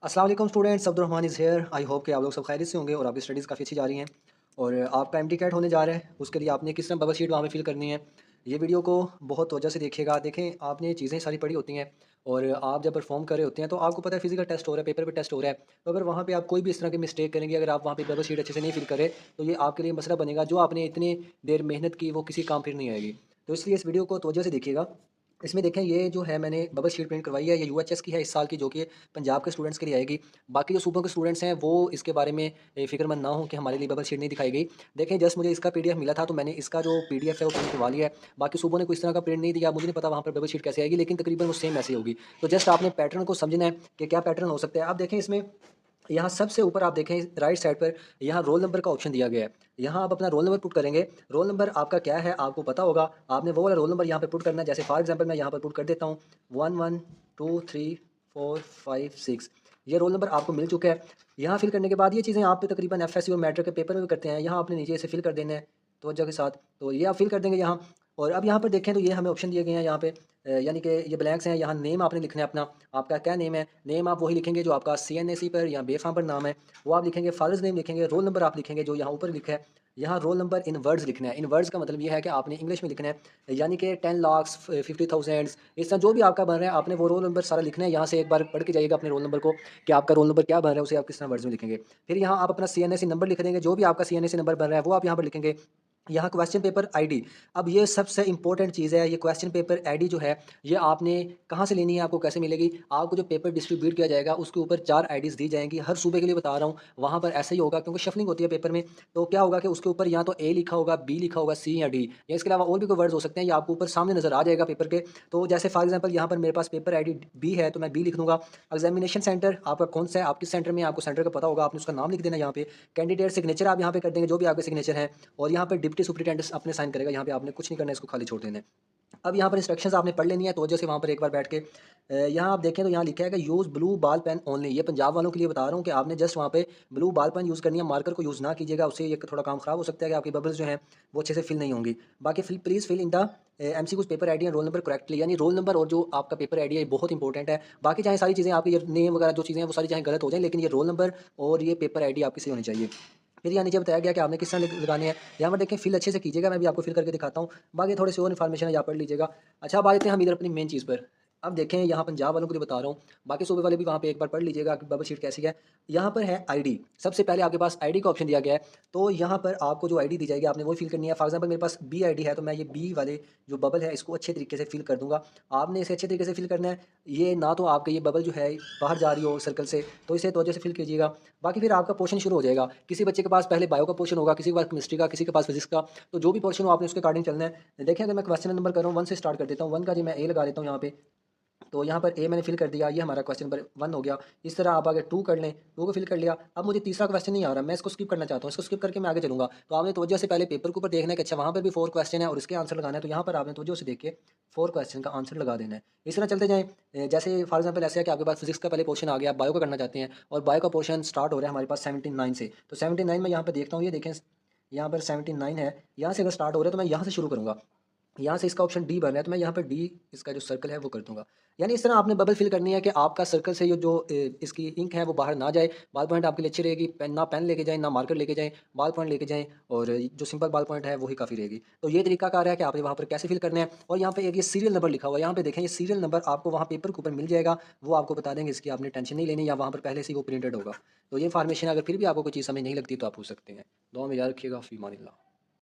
अस्सलाम वालेकुम students, Abdul Rahman is here. I hope कि आप लोग सब खैरियत से होंगे और आपकी स्टडीज़ काफ़ी अच्छी जा रही हैं। और आपका एमटी कैट होने जा रहा है, उसके लिए आपने किस तरह बबल शीट वहाँ पे फिल करनी है। ये वीडियो को बहुत तवज्जो से देखिएगा। देखें, आपने ये चीज़ें सारी पढ़ी होती हैं और आप जब परफॉर्म कर रहे होते हैं तो आपको पता है फिजिकल टेस्ट हो रहा है, पेपर पे टेस्ट हो रहा है। तो अगर वहाँ पे आप कोई भी इस तरह की मिस्टेक करेंगे, अगर आप वहाँ पे बबल शीट अच्छे से नहीं फिल करें, तो ये आपके लिए मसला बनेगा। जो आपने इतनी देर मेहनत की वो किसी काम फिर नहीं आएगी। तो इसलिए इस वीडियो को तवज्जो से देखिएगा। इसमें देखें, ये जो है मैंने बबल शीट प्रिंट करवाई है, ये यूएचएस की है इस साल की, जो कि पंजाब के स्टूडेंट्स के लिए आएगी। बाकी जो सूबों के स्टूडेंट्स हैं वो इसके बारे में फ़िक्रमंद ना हो कि हमारे लिए बबल शीट नहीं दिखाई गई। देखें, जस्ट मुझे इसका पीडीएफ मिला था तो मैंने इसका जो पीडीएफ है वो प्रिंट करवा लिया है। बाकी सूबों ने कोई इस तरह का प्रिंट नहीं दिया, मुझे नहीं पता वहाँ पर बबल शीट कैसे आएगी, लेकिन तकरीबन वो सेम ऐसे ही होगी। तो जस्ट आपने पैटर्न को समझना है कि क्या पैटर्न हो सकता है। आप देखें, इसमें यहाँ सबसे ऊपर आप देखें राइट साइड पर, यहाँ रोल नंबर का ऑप्शन दिया गया है। यहाँ आप अपना रोल नंबर पुट करेंगे। रोल नंबर आपका क्या है आपको पता होगा। आपने वो वाला रोल नंबर यहाँ पे पुट करना है। जैसे फॉर एग्जांपल मैं यहाँ पर पुट कर देता हूँ 112345 6। ये रोल नंबर आपको मिल चुका है। यहाँ फिल करने के बाद ये चीज़ें आप पे तकरीबन एफएससी और मैट्रिक के पेपर में भी करते हैं। यहाँ आपने नीचे से फिल कर देना है तवज्जो के साथ। तो ये आप फिल कर देंगे यहाँ। और अब यहाँ पर देखें तो ये हमें ऑप्शन दिए गए हैं यहाँ पे, यानी कि ये ब्लैंक्स हैं। यहाँ नेम आपने लिखना है अपना। आपका क्या नेम है, नेम आप वही लिखेंगे जो आपका सीएनएसी पर या बेफाम पर नाम है, वो आप लिखेंगे। फादर्स नेम लिखेंगे। रोल नंबर आप लिखेंगे जो यहाँ ऊपर लिखा है। यहाँ रोल नंबर इन वर्ड्स लिखना है। इन वर्ड्स का मतलब ये है कि आपने इंग्लिश में लिखना है, यानी कि 10 लाख 50,000 इस तरह जो भी आपका बन रहा है, आपने वो रोल नंबर सारा लिखना है। यहाँ से एक बार पढ़ के जाइएगा अपने रोल नंबर को कि आपका रोल नंबर क्या बन रहा है, उसे आप किस तरह वर्ड्स में लिखेंगे। फिर यहाँ आप अपना सीएनएसी नंबर लिख देंगे। जो भी आपका सीएनएसी नंबर बन रहा है वो आप यहाँ पर लिखेंगे। यहाँ क्वेश्चन पेपर आईडी, अब ये सबसे इंपॉर्टेंट चीज़ है। ये क्वेश्चन पेपर आईडी जो है, ये आपने कहाँ से लेनी है, आपको कैसे मिलेगी। आपको जो पेपर डिस्ट्रीब्यूट किया जाएगा उसके ऊपर 4 आईडीज़ दी जाएंगी। हर सूबे के लिए बता रहा हूँ, वहाँ पर ऐसे ही होगा क्योंकि शफलिंग होती है पेपर में। तो क्या होगा कि उसके ऊपर या तो ए लिखा होगा, बी लिखा होगा, सी या डी, या इसके अलावा और भी कोई वर्ड्स हो सकते हैं। ये आपको ऊपर सामने नजर आ जाएगा पेपर के। तो जैसे फॉर एग्जाम्पल यहाँ पर मेरे पास पेपर आई डी बी है तो मैं बी लिख दूंगा। एग्जामिनेशन सेंटर आपका कौन सा है, आप किस सेंटर में, आपको सेंटर का पता होगा, आपने उसका नाम लिख देना यहाँ पे। कैंडिडेट सिग्नेचर आप यहाँ पे कर देंगे, जो भी आपके सिग्नेचर हैं। और यहाँ पर डिप्टी सुपरिटेंडेंट अपने साइन करेगा। यहाँ पे आपने कुछ नहीं करना है, इसको खाली छोड़ देना है। अब यहाँ पर इंस्ट्रक्शंस आपने पढ़ लेनी है तो वजह से वहाँ पर एक बार बैठ के यहाँ आप देखें तो यहाँ लिखा है कि use blue ball pen only. ये पंजाब वालों के लिए बता रहा हूँ कि आपने जस्ट वहाँ पे ब्लू बॉल पेन यूज़ करनी है। मार्कर को यूज़ ना कीजिएगा, उससे ये थोड़ा काम खराब हो सकता है कि आपकी बबल्स जो हैं वो अच्छे से फिल नहीं होंगी। बाकी fill please fill in the MC कुछ paper ID and roll number correctly, यानी रोल नंबर और जो आपका पेपर आईडी है ये बहुत इंपॉर्टेंट है। बाकी चाहे सारी चीज़ें आपकी ये नेम वगैरह जो चीज़ें हैं वो सारी चाहे गलत हो जाएं, लेकिन ये रोल नंबर और ये पेपर आईडी आपकी सही होनी चाहिए। फिर यहाँ नीचे बताया गया कि आपने किस तरह लगाने हैं। यहाँ पर देखें फिल अच्छे से कीजिएगा, मैं भी आपको फिल करके दिखाता हूँ। बाकी थोड़ी सी और इन्फॉर्मेशन है, यहाँ पढ़ लीजिएगा। अच्छा, अब आ जाते हैं हम इधर अपनी मेन चीज़ पर। अब देखें, यहाँ पंजाब वालों को लिए बता रहा हूँ, बाकी सूबे वाले भी वहाँ पे एक बार पढ़ लीजिएगा कि बबल शीट कैसी है। यहाँ पर है आईडी। सबसे पहले आपके पास आईडी का ऑप्शन दिया गया है। तो यहाँ पर आपको जो आईडी दी जाएगी आपने वो फिल करनी है। फॉर एग्जाम्पल मेरे पास बी आईडी है तो मैं ये बी वाले जो बबल है इसको अच्छे तरीके से फिल कर दूंगा। आपने इसे अच्छे तरीके से फिल करना है। ये ना तो आपके ये बबल जो है बाहर जा रही हो सर्कल से, तो इसे तवज्जो से फिल कीजिएगा। बाकी फिर आपका पोर्शन शुरू हो जाएगा। किसी बच्चे के पास पहले बायो का पोर्शन होगा, किसी के पास केमिस्ट्री का, किसी के पास फिजिक्स का। तो जो भी पोर्शन हो आपने उसके अकॉर्डिंग चलना है। देखें, अगर मैं क्वेश्चन नंबर कर रहा हूँ 1 से स्टार्ट कर देता हूँ। 1 का जी मैं ए लगा लेता हूँ यहाँ पे। तो यहाँ पर ए मैंने फिल कर दिया, ये हमारा क्वेश्चन नंबर 1 हो गया। इस तरह आप आगे 2 कर लें, 2 को फिल कर लिया। अब मुझे तीसरा क्वेश्चन नहीं आ रहा, मैं इसको स्किप करना चाहता हूँ। इसको स्किप करके मैं आगे चलूँगा। तो आपने तवज्जो से पहले पेपर के ऊपर देखना है कि अच्छा वहाँ पर भी 4 क्वेश्चन है और इसके आंसर लगाना है। तो यहाँ पर आपने तवज्जो से देख के 4 क्वेश्चन का आंसर लगा देना है। इस तरह चलते जाएँ। जैसे फॉर एग्जाम्पल ऐसे है कि आपके पास फिजिक्स का पहले पोर्शन आ गया, आप बायो का करना चाहते हैं और बायो का पोर्शन स्टार्ट हो रहा है हमारे पास 79 से। तो 79 में यहाँ पर देखता हूँ, ये देखें यहाँ पर 79 है। यहाँ से अगर स्टार्ट हो रहा है तो मैं यहाँ से शुरू करूँगा। यहाँ से इसका ऑप्शन डी भरना है तो मैं यहाँ पर डी इसका जो सर्कल है वो कर दूंगा। यानी इस तरह आपने बबल फिल करनी है कि आपका सर्कल से ये जो इसकी इंक है वो बाहर ना जाए। बॉल पॉइंट आपके लिए अच्छी रहेगी। पेन ना पेन लेके जाएं, ना मार्कर लेके जाएं, बॉल पॉइंट लेके जाएं। और जो सिंपल बॉल पॉइंट है वही काफ़ी रहेगी। तो ये तरीका कार है कि आपने वहाँ पर कैसे फिल करना है। और यहाँ पे एक ये सीरियल नंबर लिखा हुआ है, यहाँ पे देखें ये सीरियल नंबर आपको वहाँ पेपर के ऊपर मिल जाएगा। वो आपको बता देंगे, इसकी आपने टेंशन नहीं लेनी, या वहाँ पर पहले से ही वो प्रिंटेड होगा। तो ये इन्फॉर्मेशन अगर फिर भी आपको कोई चीज़ समझ नहीं लगती तो आप पूछ सकते हैं। दुआ में याद रखिएगा। फ़ी अमानिल्लाह।